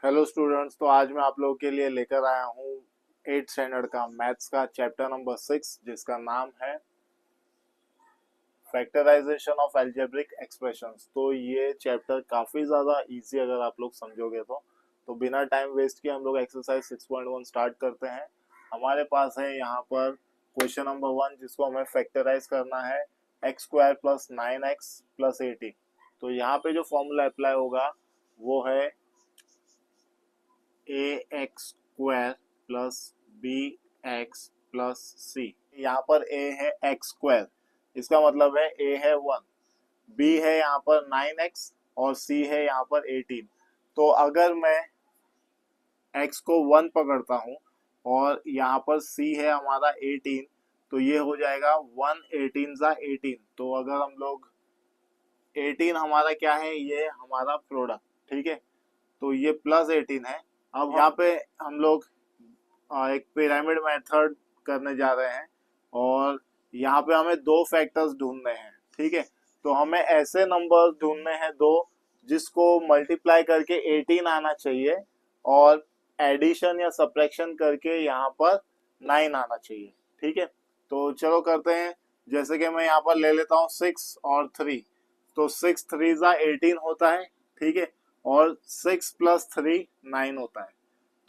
Hello students, तो आज मैं आप लोगों के लिए लेकर आया हूँ 8th स्टैंडर्ड का मैथ्स का चैप्टर नंबर 6 जिसका नाम है फैक्टराइजेशन ऑफ अलजेब्रिक एक्सप्रेशंस। तो ये चैप्टर काफ़ी ज़्यादा इजी अगर आप लोग समझोगे तो बिना टाइम वेस्ट किए हम लोग एक्सरसाइज 6.1 स्टार्ट करते हैं। हमारे पास है यहाँ पर क्वेश्चन नंबर 1 जिसको हमें फैक्टराइज करना है x square plus 9x plus 18। तो यहाँ पे जो फॉर्मूला अप्लाई होगा वो है a x square plus b x plus c. यहाँ पर ए है एक्स स्क्वायर, इसका मतलब है ए है 1, बी है यहाँ पर 9x और सी है यहाँ पर 18। तो अगर मैं x को 1 पकड़ता हूँ और यहाँ पर c है हमारा 18, तो ये हो जाएगा 1 18 ज़ा 18। तो अगर हम लोग 18 हमारा क्या है, ये हमारा प्रोडक्ट, ठीक है, तो ये प्लस 18 है। अब यहाँ पे हम लोग एक पिरामिड मेथड करने जा रहे हैं और यहाँ पे हमें दो फैक्टर्स ढूंढने हैं, ठीक है। तो हमें ऐसे नंबर ढूंढने हैं दो जिसको मल्टीप्लाई करके 18 आना चाहिए और एडिशन या सब्ट्रैक्शन करके यहाँ पर 9 आना चाहिए, ठीक है। तो चलो करते हैं। जैसे कि मैं यहाँ पर ले लेता हूँ 6 और 3, तो 6 3 ज़ा 18 होता है, ठीक है, और 6 प्लस 3 9 होता है।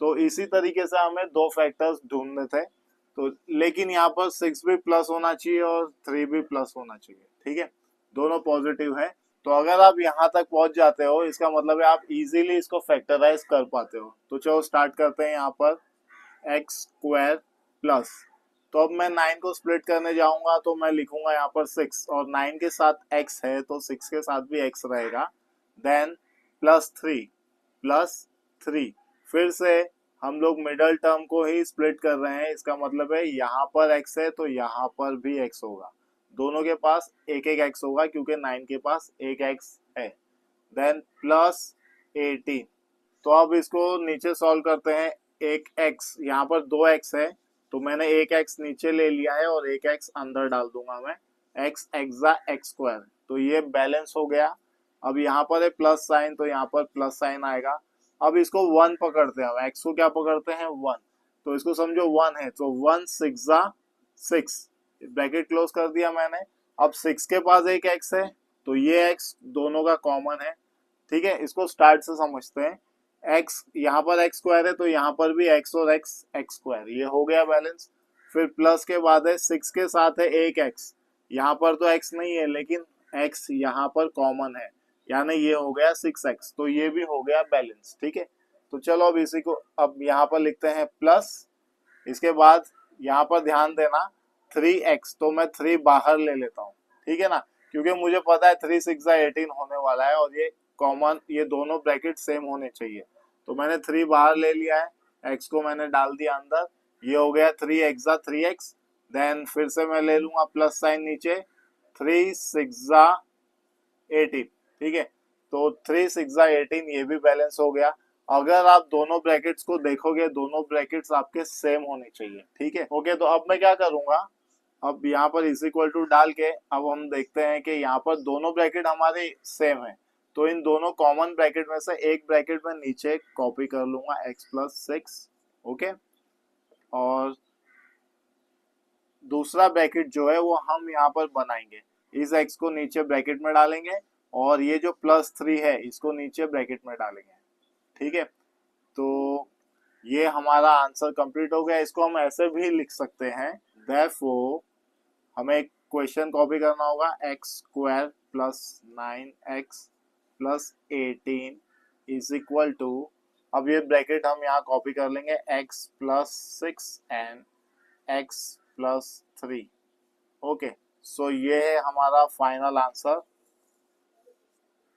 तो इसी तरीके से हमें दो फैक्टर्स ढूंढने थे, तो लेकिन यहाँ पर 6 भी प्लस होना चाहिए और 3 भी प्लस होना चाहिए, ठीक है, दोनों पॉजिटिव है। तो अगर आप यहाँ तक पहुंच जाते हो इसका मतलब है आप इजीली इसको फैक्टराइज कर पाते हो। तो चलो स्टार्ट करते हैं। यहाँ पर एक्स स्क्वायर प्लस, तो अब मैं 9 को स्प्लिट करने जाऊंगा तो मैं लिखूंगा यहाँ पर 6 और 9 के साथ x है तो 6 के साथ भी x रहेगा। देन प्लस 3 फिर से हम लोग मिडल टर्म को ही स्प्लिट कर रहे हैं, इसका मतलब है यहाँ पर x है तो यहाँ पर भी x होगा, दोनों के पास एक एक x होगा क्योंकि 9 के पास एक x है। देन प्लस 18, तो अब इसको नीचे सॉल्व करते हैं। एक x यहाँ पर दो x है तो मैंने एक x नीचे ले लिया है और एक x अंदर डाल दूंगा मैं, x एक्सा एक्स स्क्वायर, तो ये बैलेंस हो गया। अब यहाँ पर है प्लस साइन तो यहाँ पर प्लस साइन आएगा। अब इसको 1 पकड़ते हैं, x को क्या पकड़ते हैं 1, तो इसको समझो 1 है तो 1 6 ज़ा 6, ब्रैकेट क्लोज कर दिया मैंने। अब 6 के पास एक x है तो ये x दोनों का कॉमन है, ठीक है। इसको स्टार्ट से समझते हैं। x यहाँ पर एक्स स्क्वायर है तो यहाँ पर भी x और x एक्स स्क्वायर, ये हो गया बैलेंस। फिर प्लस के बाद है 6 के साथ है एक x, यहाँ पर तो x नहीं है लेकिन x यहाँ पर कॉमन है, यानी ये हो गया 6x, तो ये भी हो गया बैलेंस, ठीक है। तो चलो अब इसी को अब यहाँ पर लिखते हैं प्लस, इसके बाद यहाँ पर ध्यान देना 3x, तो मैं 3 बाहर ले लेता हूँ, ठीक है ना, क्योंकि मुझे पता है 3 6 18 होने वाला है और ये कॉमन, ये दोनों ब्रैकेट सेम होने चाहिए। तो मैंने 3 बाहर ले लिया है, x को मैंने डाल दिया अंदर, ये हो गया 3x 3x। देन फिर से मैं ले लूंगा प्लस साइन नीचे, 3 6 18, ठीक है। तो 3 6 18 ये भी बैलेंस हो गया। अगर आप दोनों ब्रैकेट्स को देखोगे दोनों ब्रैकेट्स आपके सेम होने चाहिए, ठीक है। ओके, तो अब मैं क्या करूंगा, अब यहाँ पर इज इक्वल टू डाल के अब हम देखते हैं कि यहाँ पर दोनों ब्रैकेट हमारे सेम है, तो इन दोनों कॉमन ब्रैकेट में से एक ब्रैकेट में नीचे कॉपी कर लूंगा x प्लस 6, ओके, और दूसरा ब्रैकेट जो है वो हम यहाँ पर बनाएंगे, इस x को नीचे ब्रैकेट में डालेंगे और ये जो प्लस 3 है इसको नीचे ब्रैकेट में डालेंगे, ठीक है। तो ये हमारा आंसर कंप्लीट हो गया। इसको हम ऐसे भी लिख सकते हैं, देयरफॉर हमें एक क्वेश्चन कॉपी करना होगा, x square plus 9x plus 18 is equal to, अब ये ब्रैकेट हम यहाँ कॉपी कर लेंगे, x plus 6 and x plus 3, okay. So ये है हमारा फाइनल आंसर,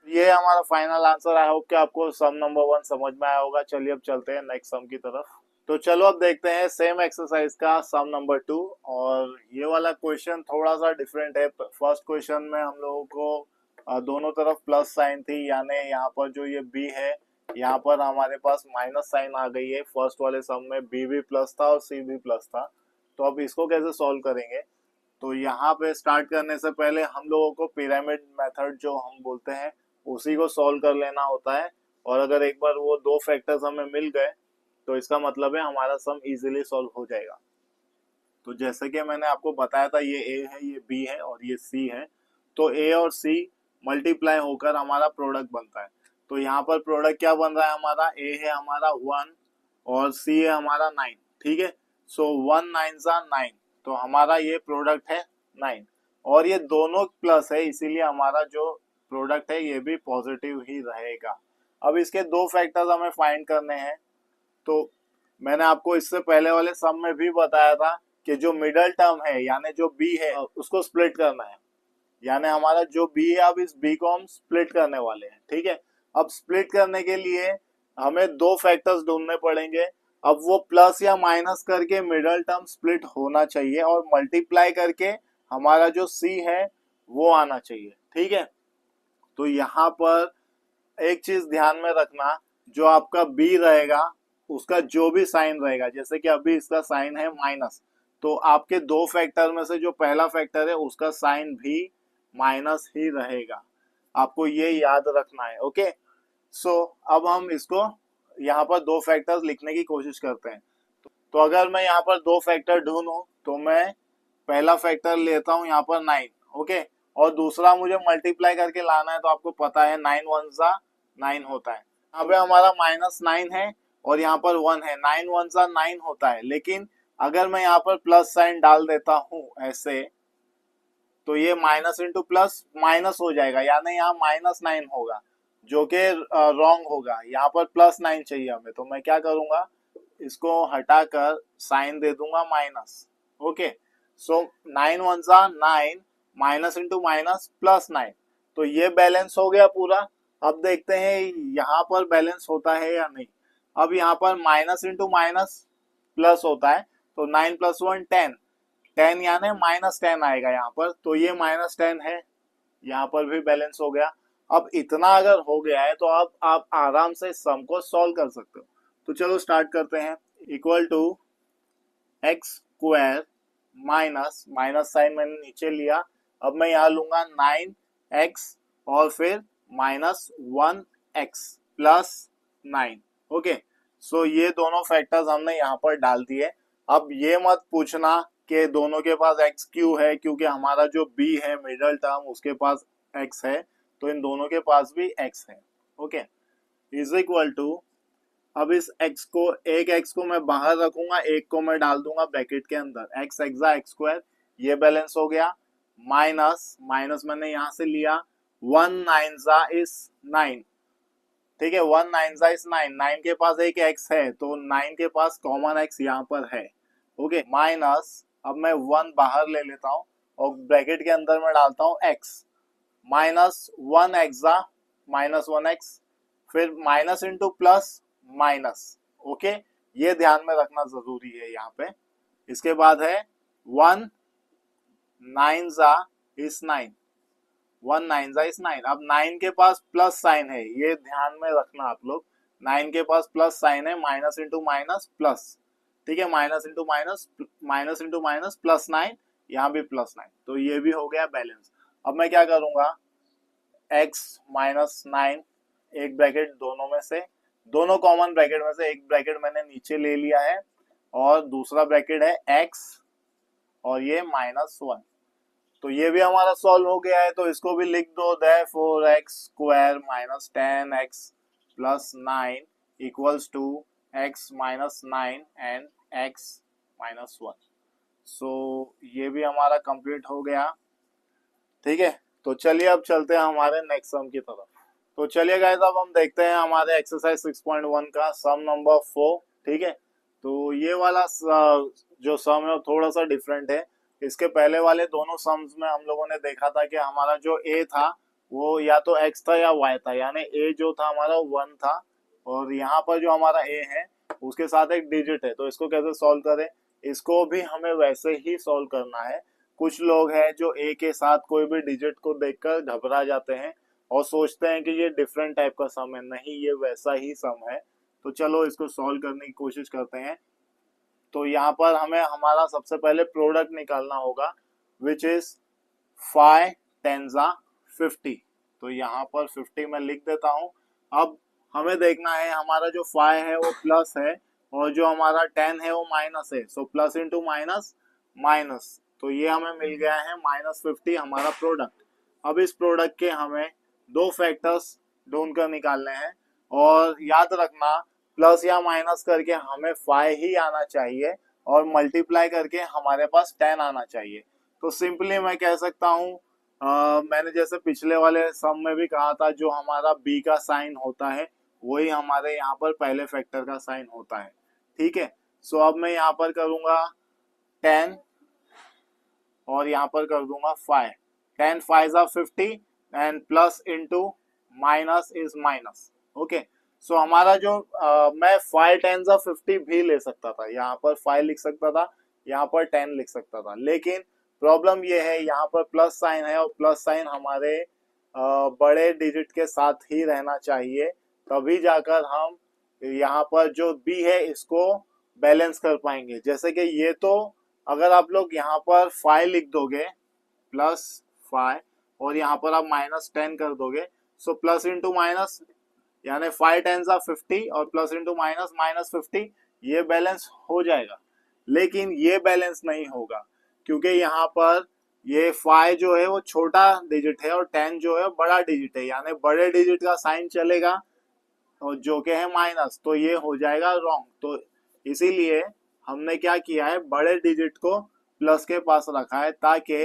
ये हमारा फाइनल आंसर। आई होप कि आपको सम नंबर 1 समझ में आया होगा। चलिए अब चलते हैं नेक्स्ट सम की तरफ। तो चलो अब देखते हैं सेम एक्सरसाइज का सम नंबर 2, और ये वाला क्वेश्चन थोड़ा सा डिफरेंट है। फर्स्ट क्वेश्चन में हम लोगों को दोनों तरफ प्लस साइन थी, यानी यहाँ पर जो ये b है यहाँ पर हमारे पास माइनस साइन आ गई है। फर्स्ट वाले सम में b भी प्लस था और c भी प्लस था। तो अब इसको कैसे सॉल्व करेंगे, तो यहाँ पे स्टार्ट करने से पहले हम लोगों को पिरामिड मेथड जो हम बोलते हैं उसी को सॉल्व कर लेना होता है। और अगर एक बार वो दो फैक्टर्स हमें मिल गए तो इसका मतलब है हमारा सम इजीली सॉल्व हो जाएगा। तो जैसे कि मैंने आपको बताया था, ये ए है, ये बी है और ये सी है। तो ए और सी मल्टीप्लाई होकर हमारा प्रोडक्ट बनता है। तो यहाँ पर प्रोडक्ट क्या बन रहा है हमारा, ए है हमारा 1 और सी है हमारा 9। ठीक है, सो 1 9 जा 9, तो हमारा ये प्रोडक्ट है 9 और ये दोनों प्लस है, इसीलिए हमारा जो प्रोडक्ट है ये भी पॉजिटिव ही रहेगा। अब इसके दो फैक्टर्स हमें फाइंड करने हैं। तो मैंने आपको इससे पहले वाले सम में भी बताया था कि जो मिडल टर्म है यानी जो बी है उसको स्प्लिट करना है, यानी हमारा जो बी है अब इस बी को हम स्प्लिट करने वाले हैं। ठीक है, अब स्प्लिट करने के लिए हमें दो फैक्टर्स ढूंढने पड़ेंगे। अब वो प्लस या माइनस करके मिडल टर्म स्प्लिट होना चाहिए और मल्टीप्लाई करके हमारा जो सी है वो आना चाहिए। ठीक है, तो यहाँ पर एक चीज ध्यान में रखना, जो आपका बी रहेगा उसका जो भी साइन रहेगा, जैसे कि अभी इसका साइन है माइनस, तो आपके दो फैक्टर में से जो पहला फैक्टर है उसका साइन भी माइनस ही रहेगा। आपको ये याद रखना है। ओके, सो अब हम इसको यहाँ पर दो फैक्टर्स लिखने की कोशिश करते हैं। तो अगर मैं यहाँ पर दो फैक्टर ढूंढूं तो मैं पहला फैक्टर लेता हूँ यहाँ पर 9। ओके, और दूसरा मुझे मल्टीप्लाई करके लाना है, तो आपको पता है 9 1 जा 9 होता है। यहाँ पे हमारा -9 है और यहाँ पर 1 है, 9 1 जा 9 होता है। लेकिन अगर मैं यहाँ पर प्लस साइन डाल देता हूँ ऐसे, तो ये माइनस इंटू प्लस माइनस हो जाएगा, यानी यहाँ -9 होगा जो कि रॉन्ग होगा। यहाँ पर +9 चाहिए हमें, तो मैं क्या करूंगा, इसको हटाकर साइन दे दूंगा माइनस। ओके, सो 9 1 जा 9, माइनस इंटू माइनस +9, तो ये बैलेंस हो गया पूरा। अब देखते हैं यहाँ पर बैलेंस होता है या नहीं। अब यहाँ पर माइनस इंटू माइनस प्लस होता है, तो 9 + 1 10, 10 यानी -10 आएगा यहाँ पर, तो ये -10 है, यहाँ पर भी बैलेंस हो गया। अब इतना अगर हो गया है तो अब आप आराम से सम को सॉल्व कर सकते हो। तो चलो स्टार्ट करते हैं। Equal to x square minus, minus sign मैंने नीचे लिया, अब मैं यहाँ लूंगा 9x और फिर -1x प्लस 9। ओके, सो ये दोनों फैक्टर्स हमने यहाँ पर डाल दिए। अब ये मत पूछना कि दोनों के पास x क्यों है, क्योंकि हमारा जो b है मिडल टर्म उसके पास x है, तो इन दोनों के पास भी x है। ओके, इज इक्वल टू, अब इस x को, एक x को मैं बाहर रखूंगा, एक को मैं डाल दूंगा ब्रैकेट के अंदर, x एक्सा एक्स स्क्वायर, ये बैलेंस हो गया, माइनस माइनस मैंने यहां से लिया, 1 9 जा इस 9। ठीक है, 1 9 जा इस 9, 9 के पास एक x है तो 9 के पास कॉमन x यहाँ पर है। ओके, माइनस, अब मैं 1 बाहर ले लेता हूँ और ब्रैकेट के अंदर मैं डालता हूँ x, माइनस 1 एक्सा -1x, फिर minus into plus minus. Okay, ये ध्यान में रखना जरूरी है यहाँ पे। इसके बाद है 1 9 जा इस 9, 1 9 जा इस 9। अब 9 के पास प्लस साइन है, ये ध्यान में रखना आप लोग, 9 के पास प्लस साइन है, माइनस इंटू माइनस प्लस। ठीक है, minus into minus, minus into minus +9, यहाँ भी +9, तो ये भी हो गया बैलेंस। अब मैं क्या करूंगा, x -9, एक ब्रैकेट दोनों में से, दोनों कॉमन ब्रैकेट में से एक ब्रैकेट मैंने नीचे ले लिया है और दूसरा ब्रैकेट है x और ये -1, तो ये भी हमारा सॉल्व हो गया है। तो इसको भी लिख दो, therefore x square -10x plus 9 equals to x -9 and x -1। So ये भी हमारा कंप्लीट हो गया। ठीक है, तो चलिए अब चलते हैं हमारे नेक्स्ट सम की तरफ। तो चलिए गाइस, अब हम देखते हैं हमारे एक्सरसाइज 6.1 का सम नंबर 4। ठीक है, तो ये वाला जो सम है वो थोड़ा सा डिफरेंट है। इसके पहले वाले दोनों सम्स में हम लोगों ने देखा था कि हमारा जो a था वो या तो x था या y था, यानी a जो था हमारा 1 था और यहाँ पर जो हमारा a है उसके साथ एक डिजिट है। तो इसको कैसे सॉल्व करें, इसको भी हमें वैसे ही सॉल्व करना है। कुछ लोग हैं जो a के साथ कोई भी डिजिट को देखकर घबरा जाते हैं और सोचते हैं कि ये डिफरेंट टाइप का सम है, नहीं ये वैसा ही सम है। तो चलो इसको सॉल्व करने की कोशिश करते हैं। तो यहाँ पर हमें हमारा सबसे पहले प्रोडक्ट निकालना होगा, विच इज 5 10 जा 50। तो यहाँ पर 50 में लिख देता हूँ। अब हमें देखना है हमारा जो 5 है वो प्लस है और जो हमारा 10 है वो माइनस है। So plus into minus minus, तो ये हमें मिल गया है -50 हमारा प्रोडक्ट। अब इस प्रोडक्ट के हमें दो फैक्टर्स ढूंढ कर निकालने हैं और याद रखना प्लस या माइनस करके हमें 5 ही आना चाहिए और मल्टीप्लाई करके हमारे पास 10 आना चाहिए। तो सिंपली मैं कह सकता हूँ, मैंने जैसे पिछले वाले सम में भी कहा था, जो हमारा बी का साइन होता है वही हमारे यहाँ पर पहले फैक्टर का साइन होता है। ठीक है, सो अब मैं यहाँ पर करूंगा 10 और यहाँ पर कर दूंगा 5। 10 5 जा 50 and plus into minus is minus. Okay, so हमारा जो मैं 5 10 जा 50 भी ले सकता था, यहाँ पर 5 लिख सकता था, यहाँ पर 10 लिख सकता था, लेकिन प्रॉब्लम ये है यहाँ पर प्लस साइन है और प्लस साइन हमारे बड़े डिजिट के साथ ही रहना चाहिए, तभी जाकर हम यहाँ पर जो बी है इसको बैलेंस कर पाएंगे। जैसे कि ये तो अगर आप लोग यहाँ पर 5 लिख दोगे +5 और यहाँ पर आप -10 कर दोगे, सो प्लस इंटू माइनस यानी 5 10 50 और प्लस इंटू माइनस -50, ये बैलेंस हो जाएगा। लेकिन ये बैलेंस नहीं होगा क्योंकि यहाँ पर ये 5 जो है वो छोटा डिजिट है और 10 जो है बड़ा डिजिट है, यानी बड़े डिजिट का साइन चलेगा और जो के है माइनस, तो ये हो जाएगा रॉन्ग। तो इसीलिए हमने क्या किया है, बड़े डिजिट को प्लस के पास रखा है ताकि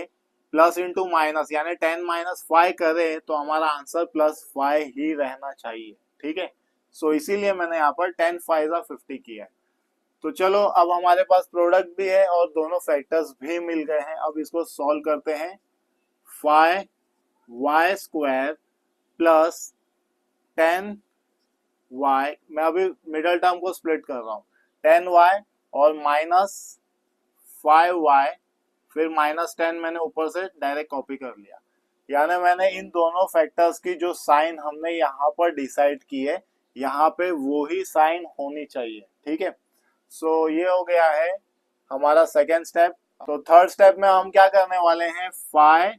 प्लस इंटू माइनस यानी 10 -5 करे तो हमारा आंसर +5 ही रहना चाहिए। ठीक है, सो इसीलिए मैंने यहाँ पर 10 5 50 किया है। तो चलो अब हमारे पास प्रोडक्ट भी है और दोनों फैक्टर्स भी मिल गए हैं। अब इसको सॉल्व करते हैं। 5 y स्क्वायर प्लस 10 y, मैं अभी मिडल टर्म को स्प्लिट कर रहा हूँ, 10y और -5y, फिर -10 मैंने ऊपर से डायरेक्ट कॉपी कर लिया, यानी मैंने इन दोनों फैक्टर्स की जो साइन हमने यहाँ पर डिसाइड की है यहाँ पे वो ही साइन होनी चाहिए। ठीक है, सो ये हो गया है हमारा सेकेंड स्टेप। तो थर्ड स्टेप में हम क्या करने वाले हैं, 5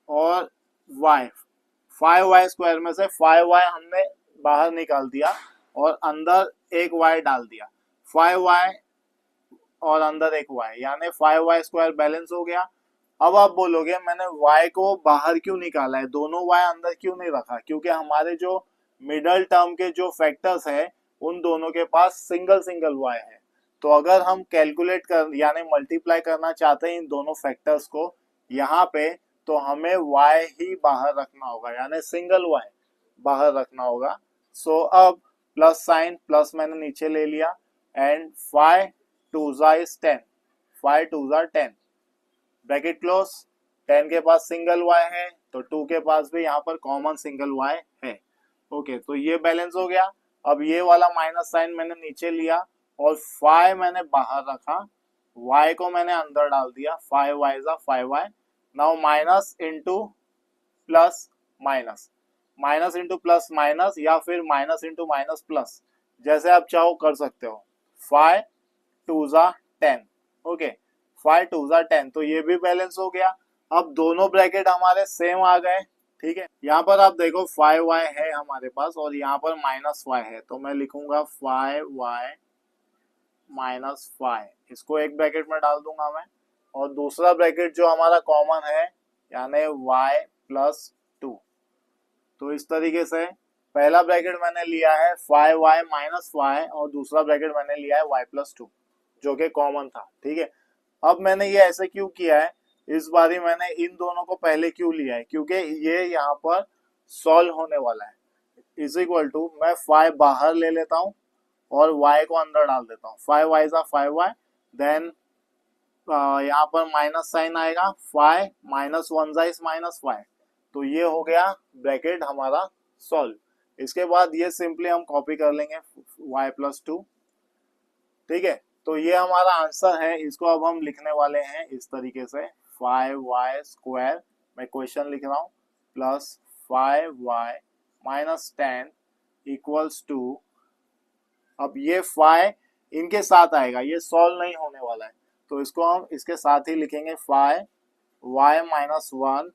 और y, 5y स्क्वायर में से 5y हमने बाहर निकाल दिया और अंदर एक y डाल दिया, 5y और अंदर एक y, यानी 5y स्क्वायर बैलेंस हो गया। अब आप बोलोगे मैंने y को बाहर क्यों निकाला है, दोनों y अंदर क्यों नहीं रखा, क्योंकि हमारे जो मिडल टर्म के जो फैक्टर्स है उन दोनों के पास सिंगल सिंगल y है। तो अगर हम कैलकुलेट कर यानी मल्टीप्लाई करना चाहते हैं इन दोनों फैक्टर्स को यहाँ पे, तो हमें y ही बाहर रखना होगा, यानी सिंगल y बाहर रखना होगा। सो अब प्लस साइन, प्लस मैंने नीचे ले लिया एंड 5 2 is 10, 5 2 10, ब्रैकेट क्लोज। 10 के पास सिंगल y है तो 2 के पास भी यहाँ पर कॉमन सिंगल y है। ओके, तो ये बैलेंस हो गया। अब ये वाला माइनस साइन मैंने नीचे लिया और 5 मैंने बाहर रखा, y को मैंने अंदर डाल दिया, 5y जा 5y। Now minus into plus minus, minus into plus minus या फिर माइनस इंटू माइनस प्लस, जैसे आप चाहो कर सकते हो। 5 2 10, ओके, 5 2 10, तो ये भी बैलेंस हो गया। अब दोनों ब्रैकेट हमारे सेम आ गए। ठीक है, यहाँ पर आप देखो 5y है हमारे पास और यहाँ पर -y है, तो मैं लिखूंगा 5y -5, इसको एक ब्रैकेट में डाल दूंगा मैं, और दूसरा ब्रैकेट जो हमारा कॉमन है यानी y +2। तो इस तरीके से पहला ब्रैकेट मैंने लिया है 5y -y और दूसरा ब्रैकेट मैंने लिया है y +2 जो कि कॉमन था। ठीक है, अब मैंने ये ऐसे क्यों किया है, इस बारी मैंने इन दोनों को पहले क्यों लिया है, क्योंकि ये यहाँ पर सॉल्व होने वाला है। इज इक्वल टू मैं 5 बाहर ले लेता हूँ और y को अंदर डाल देता हूँ, 5y जा 5y, देन यहाँ पर माइनस साइन आएगा, 5 -1 जा -5, तो ये हो गया ब्रैकेट हमारा सॉल्व। इसके बाद ये सिंपली हम कॉपी कर लेंगे y +2। ठीक है, तो ये हमारा आंसर है। इसको अब हम लिखने वाले हैं इस तरीके से, 5y स्क्वायर, मैं क्वेश्चन लिख रहा हूँ, प्लस 5y -10 इक्वल्स टू, अब ये 5 इनके साथ आएगा, ये सॉल्व नहीं होने वाला है, तो इसको हम इसके साथ ही लिखेंगे, 5y -1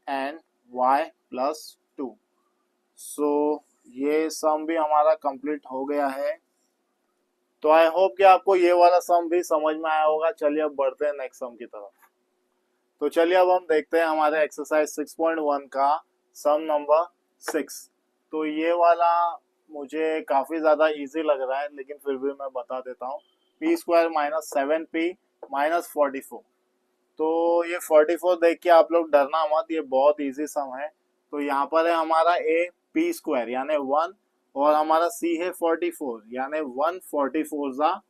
एंड y +2। सो ये सम भी हमारा कंप्लीट हो गया है। तो आई होप कि आपको ये वाला सम भी समझ में आया होगा। चलिए अब बढ़ते हैं नेक्स्ट सम की तरफ। तो चलिए अब हम देखते हैं हमारे एक्सरसाइज 6.1 का सम नंबर 6। तो ये वाला मुझे काफी ज्यादा इजी लग रहा है, लेकिन फिर भी मैं बता देता हूँ। P square minus 7p minus 44। तो ये 44 देख के आप लोग डरना मत, ये बहुत इजी सम है। तो यहाँ पर है हमारा ए पी स्क्वायर यानी 1, और हमारा सी है 44 यानी 144 जा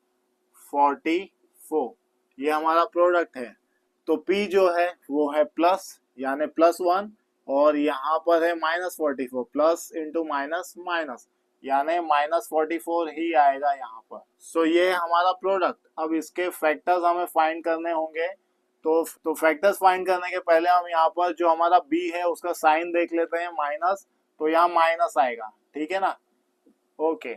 44, ये हमारा प्रोडक्ट है। तो P जो है वो है प्लस यानी +1, और यहाँ पर है -44, प्लस इंटू माइनस माइनस यानी -44 ही आएगा यहाँ पर। सो ये हमारा प्रोडक्ट। अब इसके फैक्टर्स हमें फाइंड करने होंगे। तो फैक्टर्स फाइंड करने के पहले हम यहाँ पर जो हमारा B है उसका साइन देख लेते हैं, माइनस। तो यहाँ माइनस आएगा, ठीक है ना। ओके,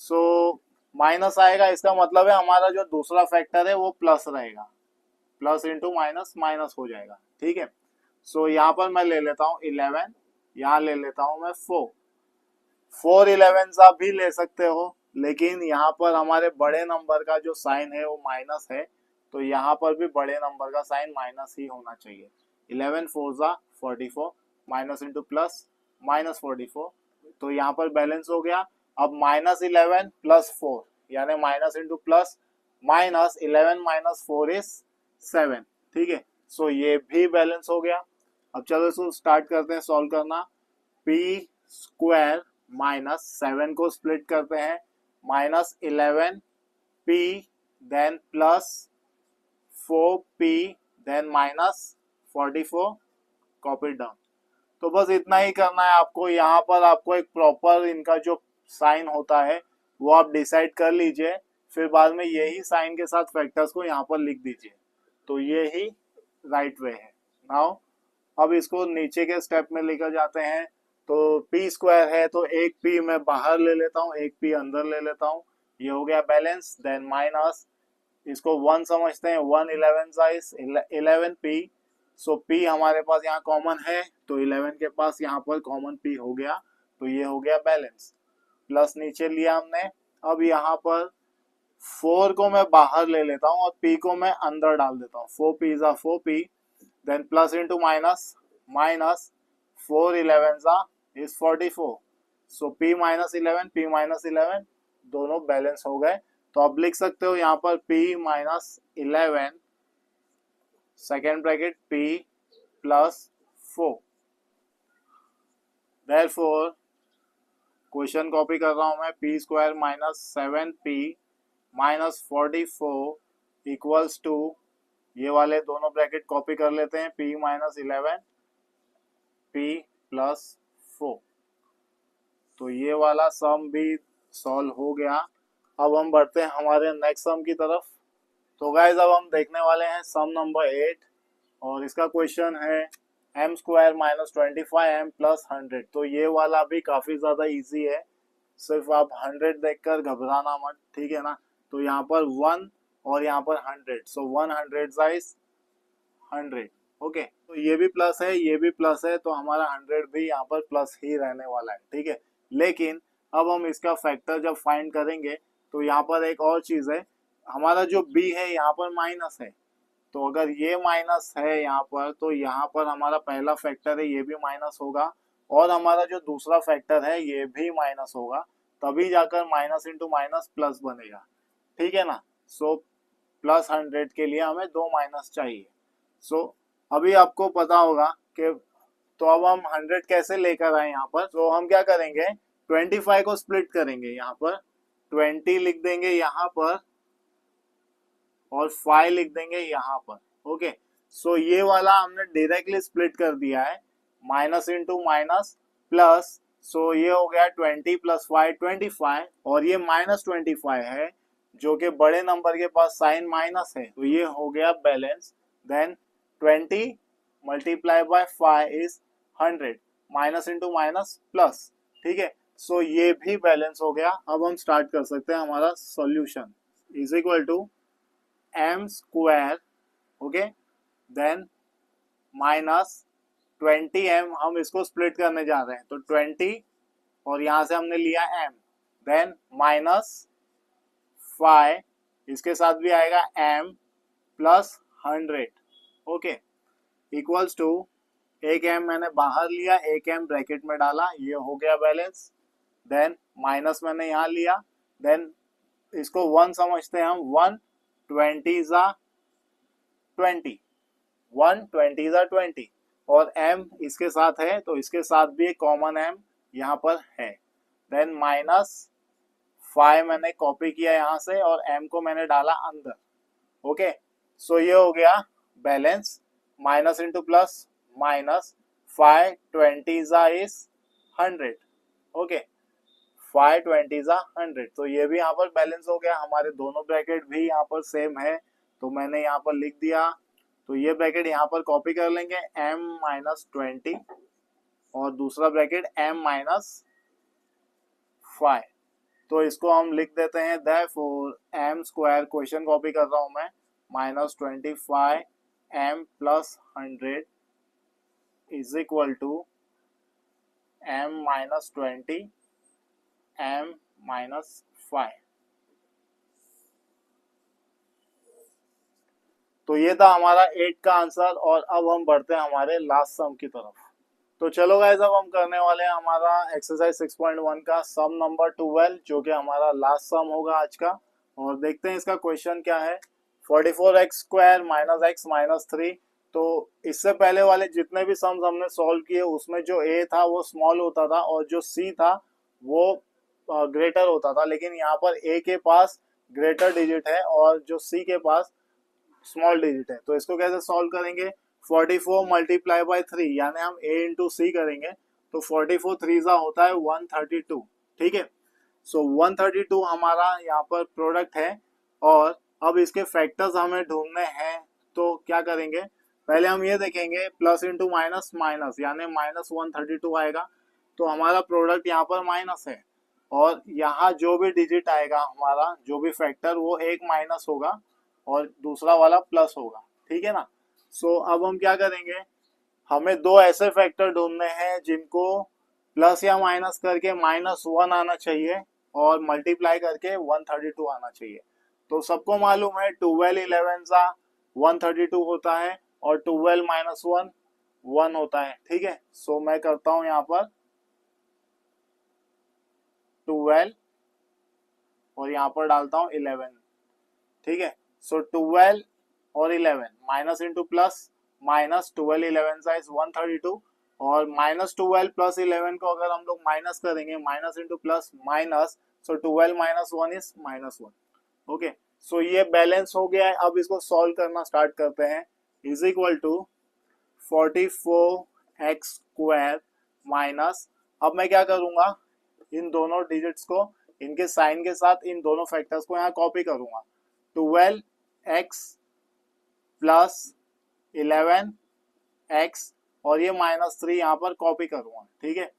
सो माइनस आएगा, इसका मतलब है हमारा जो दूसरा फैक्टर है वो प्लस रहेगा। प्लस इंटू माइनस माइनस हो जाएगा, ठीक है। सो यहाँ पर मैं ले लेता हूँ 11, यहाँ ले लेता हूँ मैं 4 11 आप भी ले सकते हो, लेकिन यहाँ पर हमारे बड़े नंबर का जो साइन है वो माइनस है, तो यहाँ पर भी बड़े नंबर का साइन माइनस ही होना चाहिए। 11 4 जा 44, माइनस इंटू प्लस माइनस 44, तो यहाँ पर बैलेंस हो गया। अब -11 + 4 यानी माइनस इंटू प्लस, -11 - 4 इज 7, ठीक है। सो ये भी बैलेंस हो गया। अब चलो इसको स्टार्ट करते हैं सॉल्व करना। पी स्क्वायर -7 को स्प्लिट करते हैं, -11p then +4p then -44, copy down. तो बस इतना ही करना है आपको। यहाँ पर आपको एक प्रॉपर इनका जो साइन होता है वो आप डिसाइड कर लीजिए, फिर बाद में यही साइन के साथ फैक्टर्स को यहाँ पर लिख दीजिए। तो ये ही राइट वे है। नाउ अब इसको नीचे के स्टेप में लेकर जाते हैं। तो पी स्क्वायर है तो एक पी मैं बाहर ले लेता हूँ, एक पी अंदर ले लेता हूँ, ये हो गया बैलेंस। देन माइनस, इसको 1 समझते हैं, 1 11 साइज 11p। सो p हमारे पास यहाँ कॉमन है, तो 11 के पास यहाँ पर कॉमन p हो गया, तो ये हो गया बैलेंस। प्लस नीचे लिया हमने। अब यहाँ पर 4 को मैं बाहर ले लेता हूँ और p को मैं अंदर डाल देता हूँ। 4p जा 4p, then plus into minus minus 4 11 जा इज 44। सो p -11 p -11 दोनों बैलेंस हो गए। तो आप लिख सकते हो यहाँ पर p -11 second bracket p +4। Therefore question copy कर रहा हूँ मैं, P square -7p -44 equals to, ये वाले दोनों ब्रैकेट कॉपी कर लेते हैं, p -11 p +4। तो ये वाला सम भी सॉल्व हो गया। अब हम बढ़ते हैं हमारे नेक्स्ट सम की तरफ। तो गाइज अब हम देखने वाले हैं सम नंबर 8, और इसका क्वेश्चन है m² -25m + 100। तो ये वाला भी काफी ज्यादा इजी है, सिर्फ आप 100 देखकर घबराना मत, ठीक है ना। तो यहाँ पर 1 और यहाँ पर 100, सो 100 साइज 100, ओके। तो ये भी प्लस है, ये भी प्लस है, तो हमारा 100 भी यहाँ पर प्लस ही रहने वाला है, ठीक है। लेकिन अब हम इसका फैक्टर जब फाइंड करेंगे तो यहाँ पर एक और चीज है, हमारा जो b है यहाँ पर माइनस है। तो अगर ये माइनस है यहाँ पर, तो यहाँ पर हमारा पहला फैक्टर है ये भी माइनस होगा, और हमारा जो दूसरा फैक्टर है ये भी माइनस होगा, तभी जाकर माइनस इंटू माइनस प्लस बनेगा, ठीक है ना। सो +100 के लिए हमें 2 माइनस चाहिए। सो अभी आपको पता होगा कि, तो अब हम 100 कैसे लेकर आए यहाँ पर। तो हम क्या करेंगे, 25 को स्प्लिट करेंगे, यहाँ पर 20 लिख देंगे यहाँ पर, और 5 लिख देंगे यहाँ पर, ओके। सो ये वाला हमने डायरेक्टली स्प्लिट कर दिया है, माइनस इंटू माइनस प्लस। सो ये हो गया 20 + 5 25, और ये -25 है जो कि बड़े नंबर के पास साइन माइनस है, तो ये हो गया balance. Then 20 × 5 is 100, minus into minus plus, ठीक है। सो ये भी बैलेंस हो गया। अब हम स्टार्ट कर सकते हैं हमारा solution. Is equal to m², okay, then -20m, हम इसको स्प्लिट करने जा रहे हैं, तो 20 और यहाँ से हमने लिया m, देन माइनस 5, इसके साथ भी आएगा m plus 100, okay, equals to एक m मैंने बाहर लिया, एक m ब्रैकेट में डाला, ये हो गया बैलेंस, देन माइनस मैंने यहाँ लिया, देन इसको 1 समझते हैं हम, 120 ज़ा 20, 120 ज़ा 20, और m इसके साथ है तो इसके साथ भी एक कॉमन m यहाँ पर है, देन माइनस 5 मैंने कॉपी किया यहाँ से और m को मैंने डाला अंदर, ओके, सो ये हो गया balance, minus into plus minus, 520 ज़ा इज 100, ओके, 520 ज़ा 100, तो ये भी यहाँ पर बैलेंस हो गया, हमारे दोनों ब्रैकेट भी यहाँ पर सेम है तो मैंने यहाँ पर लिख दिया, तो ये ब्रैकेट यहाँ पर कॉपी कर लेंगे m माइनस 20 और दूसरा ब्रैकेट m माइनस 5, तो इसको हम लिख देते हैं therefore m square, question copy कर रहा हूँ मैं, minus 25 m plus 100 is equal to m minus 20 m minus 5। तो ये था हमारा 8 का आंसर, और अब हम बढ़ते हैं हमारे लास्ट सम की तरफ। तो चलो गाइस, अब हम करने वाले हैं हमारा एक्सरसाइज 6.1 का सम नंबर 12, जो कि हमारा लास्ट सम होगा आज का, और देखते हैं इसका क्वेश्चन क्या है। 44x square minus x minus 3, तो इससे पहले वाले जितने भी सम्स हमने सॉल्व किए उसमें जो a था वो स्मॉल होता था और जो c था वो ग्रेटर होता था, लेकिन यहाँ पर a के पास ग्रेटर डिजिट है और जो c के पास स्मॉल डिजिट है, तो इसको कैसे सॉल्व करेंगे। 44 मल्टीप्लाई बाय 3, यानी हम a इंटू सी करेंगे, तो 44 3 होता है 132, ठीक है। सो 132 हमारा यहाँ पर प्रोडक्ट है, और अब इसके फैक्टर्स हमें ढूंढने हैं, तो क्या करेंगे, पहले हम ये देखेंगे प्लस इंटू माइनस माइनस, यानी माइनस 132 आएगा, तो हमारा प्रोडक्ट यहाँ पर माइनस है, और यहाँ जो भी डिजिट आएगा हमारा, जो भी फैक्टर, वो एक माइनस होगा और दूसरा वाला प्लस होगा, ठीक है ना। सो अब हम क्या करेंगे, हमें दो ऐसे फैक्टर ढूंढने हैं जिनको प्लस या माइनस करके -1 आना चाहिए और मल्टीप्लाई करके 132 आना चाहिए। तो सबको मालूम है 12 11 सा 132 होता है और 12 माइनस 1 1 होता है, ठीक है। सो मैं करता हूं यहाँ पर 12 और यहाँ पर डालता हूँ 11, ठीक है। सो 12 और 11 माइनस इंटू प्लस, माइनस 12 11 सा इज 132, और माइनस 12 प्लस 11 को अगर हम लोग माइनस करेंगे, minus into plus minus, so 12 minus 1 is -1, okay. So ये बैलेंस हो गया है। अब इसको सॉल्व करना स्टार्ट करते हैं। Is equal to 44x square minus, अब मैं क्या करूंगा, इन दोनों डिजिट्स को इनके साइन के साथ इन दोनों फैक्टर्स को यहाँ कॉपी करूंगा। 12x प्लस 11x और ये -3 यहाँ पर कॉपी करूंगा, ठीक है।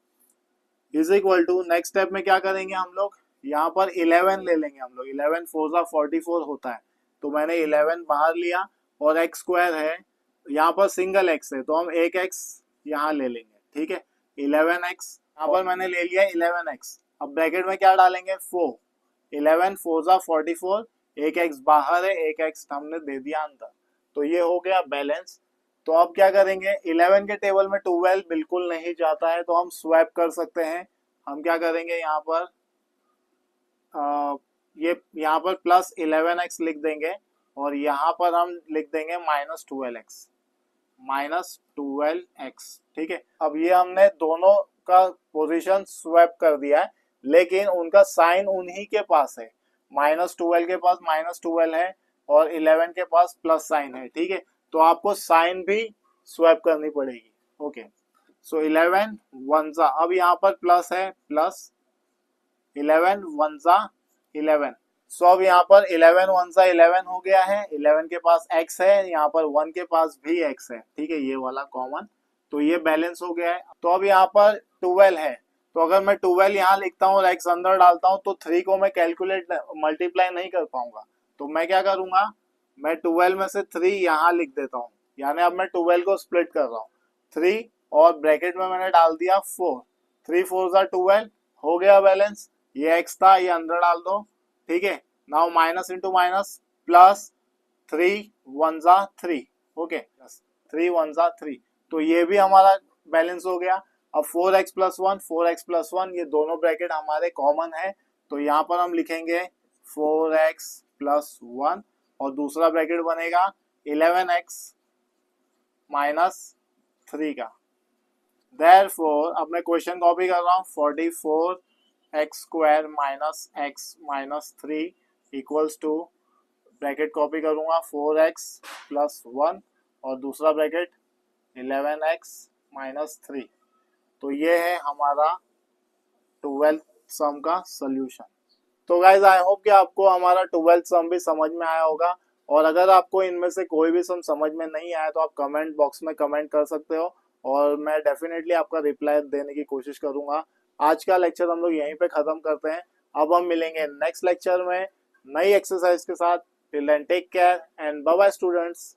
Is equal to next step में क्या करेंगे हम लोग, यहाँ पर 11 ले लेंगे हम लोग, 11 4 सा 44 होता है, तो मैंने 11 बाहर लिया, और x स्क्वायर है, यहाँ पर सिंगल x है तो हम एक x यहाँ ले लेंगे, ठीक है। 11x यहाँ पर मैंने ले लिया 11x, अब ब्रैकेट में क्या डालेंगे 4, 11 4 सा 44, एक x बाहर है, एक x हमने दे दिया अंदर, तो ये हो गया बैलेंस। तो अब क्या करेंगे, 11 के टेबल में 12 बिल्कुल नहीं जाता है, तो हम स्वैप कर सकते हैं। हम क्या करेंगे, यहाँ पर ये यहाँ पर प्लस 11x लिख देंगे और यहाँ पर हम लिख देंगे -12x, ठीक है। अब ये हमने दोनों का पोजीशन स्वैप कर दिया है, लेकिन उनका साइन उन्हीं के पास है, -12 के पास -12 है और 11 के पास प्लस साइन है, ठीक है। तो आपको साइन भी स्वैप करनी पड़ेगी, ओके। सो 11 1 सा, अब यहाँ पर प्लस है, प्लस 11 1 सा 11, सो अब यहाँ पर 11 1 सा 11 हो गया है, 11 के पास x है, यहाँ पर 1 के पास भी x है, ठीक है, ये वाला कॉमन, तो ये बैलेंस हो गया है। तो अब यहाँ पर 12 है, तो अगर मैं 12 यहाँ लिखता हूँ और x अंदर डालता हूँ तो 3 को मैं कैलकुलेट मल्टीप्लाई नहीं कर पाऊंगा, तो मैं क्या करूंगा, मैं 12 में से 3 यहाँ लिख देता हूँ, यानी अब मैं 12 को स्प्लिट कर रहा हूँ, 3 और ब्रैकेट में मैंने डाल दिया 4, 3 4 सा 12 हो गया बैलेंस, ये x था ये अंदर डाल दो, ठीक है। Now minus into minus plus, 3 1 जा 3, ओके 3 1 जा 3, तो ये भी हमारा बैलेंस हो गया। अब 4x प्लस 1, 4x प्लस 1 ये दोनों ब्रैकेट हमारे कॉमन है, तो यहाँ पर हम लिखेंगे 4x प्लस 1 और दूसरा ब्रैकेट बनेगा 11x माइनस 3 का। Therefore, अब मैं क्वेश्चन कॉपी कर रहा हूँ, 44x square minus x minus 3 equals to, bracket copy करूंगा 4x प्लस 1 और दूसरा ब्रैकेट 11x माइनस 3, तो ये है हमारा 12th सम का सोल्यूशन। तो गाइज आई होप कि आपको हमारा 12th सम भी समझ में आया होगा, और अगर आपको इनमें से कोई भी सम समझ में नहीं आया तो आप कमेंट बॉक्स में कमेंट कर सकते हो और मैं डेफिनेटली आपका रिप्लाई देने की कोशिश करूंगा। आज का लेक्चर हम लोग यहीं पे खत्म करते हैं, अब हम मिलेंगे नेक्स्ट लेक्चर में नई एक्सरसाइज के साथ। Till then take care and bye bye students.